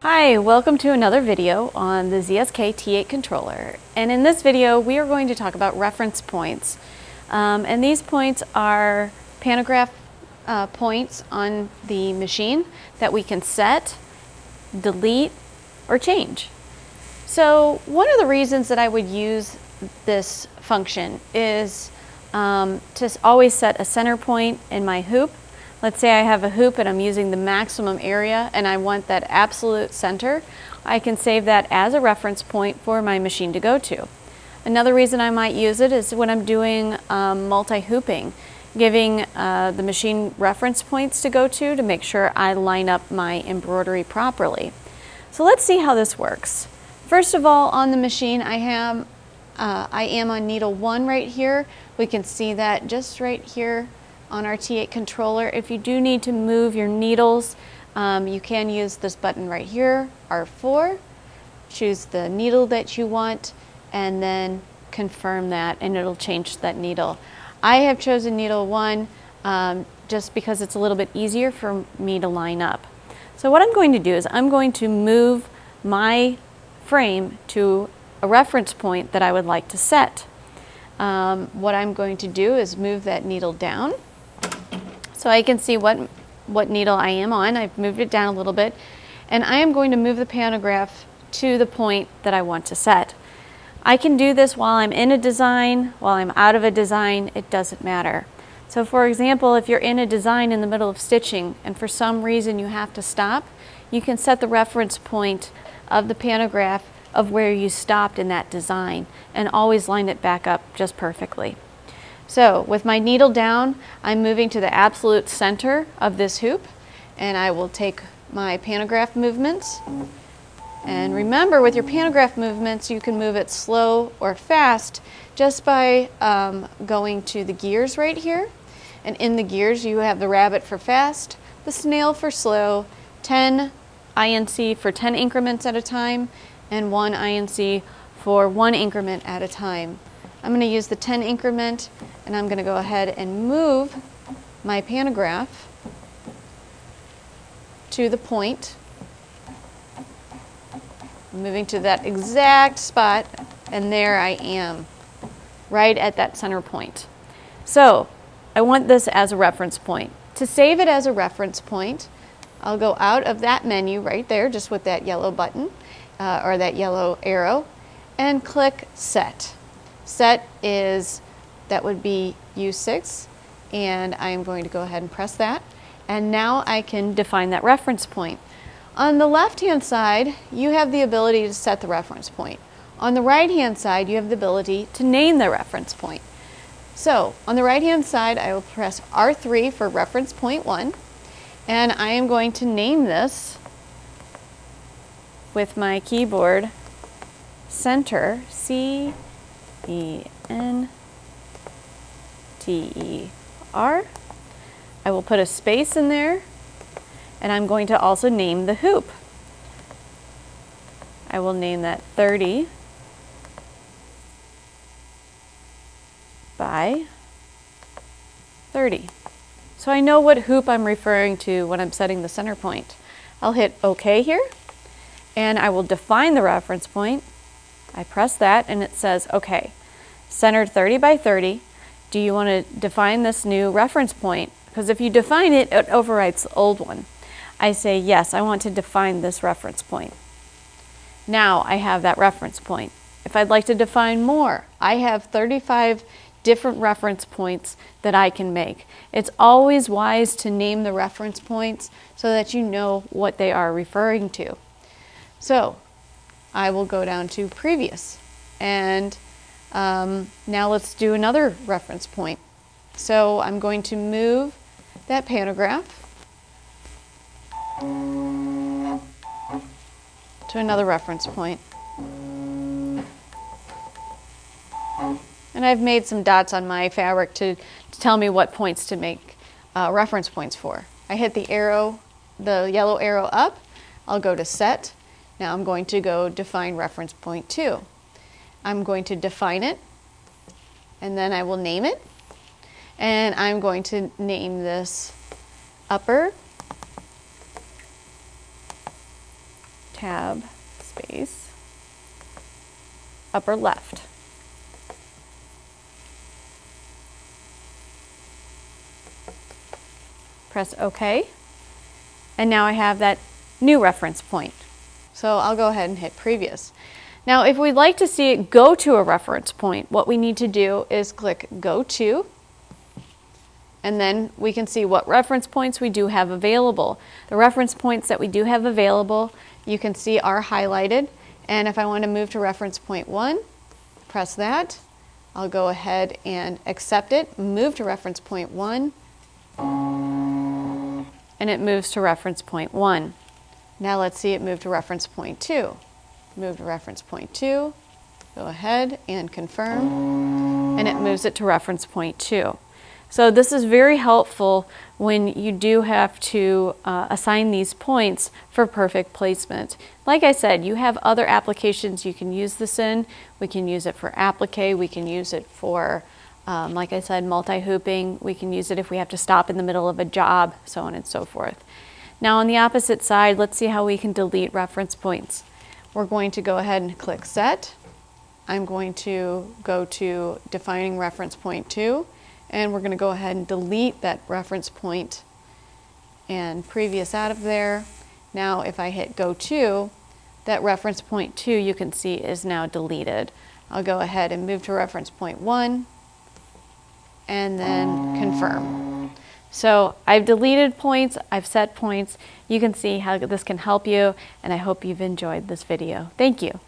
Hi, welcome to another video on the ZSK T8 controller. And in this video, we are going to talk about reference points. And these points are pantograph points on the machine that we can set, delete, or change. So one of the reasons that I would use this function is to always set a center point in my hoop. Let's say I have a hoop and I'm using the maximum area and I want that absolute center. I can save that as a reference point for my machine to go to. Another reason I might use it is when I'm doing multi-hooping, giving the machine reference points to go to make sure I line up my embroidery properly. So let's see how this works. First of all, on the machine I am on needle 1 right here. We can see that just right here on our T8 controller. If you do need to move your needles, you can use this button right here, R4. Choose the needle that you want and then confirm that and it'll change that needle. I have chosen needle 1 just because it's a little bit easier for me to line up. So what I'm going to do is I'm going to move my frame to a reference point that I would like to set. What I'm going to do is move that needle down so I can see what needle I am on. I've moved it down a little bit and I am going to move the pantograph to the point that I want to set. I can do this while I'm in a design, while I'm out of a design, it doesn't matter. So for example, if you're in a design in the middle of stitching and for some reason you have to stop, you can set the reference point of the pantograph of where you stopped in that design and always line it back up just perfectly. So with my needle down, I'm moving to the absolute center of this hoop and I will take my pantograph movements. And remember, with your pantograph movements, you can move it slow or fast just by going to the gears right here. And in the gears, you have the rabbit for fast, the snail for slow, 10 INC for 10 increments at a time, and 1 INC for 1 increment at a time. I'm going to use the 10 increment and I'm going to go ahead and move my pantograph to the point. I'm moving to that exact spot and there I am, right at that center point. So I want this as a reference point. To save it as a reference point, I'll go out of that menu right there just with that yellow button or that yellow arrow and click Set. Set is, that would be U6 and I'm going to go ahead and press that and now I can define that reference point. On the left hand side you have the ability to set the reference point. On the right hand side you have the ability to name the reference point. So on the right hand side I will press R3 for reference point 1 and I am going to name this with my keyboard center, C-E-N-T-E-R. I will put a space in there and I'm going to also name the hoop. I will name that 30 by 30. So I know what hoop I'm referring to when I'm setting the center point. I'll hit OK here and I will define the reference point. I press that and it says, okay, centered 30 by 30. Do you want to define this new reference point? Because if you define it, it overwrites the old one. I say, yes, I want to define this reference point. Now I have that reference point. If I'd like to define more, I have 35 different reference points that I can make. It's always wise to name the reference points so that you know what they are referring to. So I will go down to previous and now let's do another reference point. So I'm going to move that pantograph to another reference point. And I've made some dots on my fabric to tell me what points to make reference points for. I hit the arrow, the yellow arrow up, I'll go to set. Now I'm going to go define reference point 2. I'm going to define it and then I will name it and I'm going to name this upper tab, space, upper left. Press OK. And now I have that new reference point. So I'll go ahead and hit previous. Now, if we'd like to see it go to a reference point, what we need to do is click Go To, and then we can see what reference points we do have available. The reference points that we do have available, you can see are highlighted. And if I want to move to reference point 1, press that. I'll go ahead and accept it, move to reference point 1, and it moves to reference point 1. Now let's see it move to reference point 2. Move to reference point 2, go ahead and confirm, and it moves it to reference point 2. So this is very helpful when you do have to assign these points for perfect placement. Like I said, you have other applications you can use this in. We can use it for applique, we can use it for, like I said, multi-hooping. We can use it if we have to stop in the middle of a job, so on and so forth. Now on the opposite side, let's see how we can delete reference points. We're going to go ahead and click Set. I'm going to go to Defining Reference Point 2, and we're going to go ahead and delete that reference point and previous out of there. Now if I hit Go To, that reference point 2 you can see is now deleted. I'll go ahead and move to reference point 1 and then confirm. So I've deleted points, I've set points. You can see how this can help you, and I hope you've enjoyed this video. Thank you.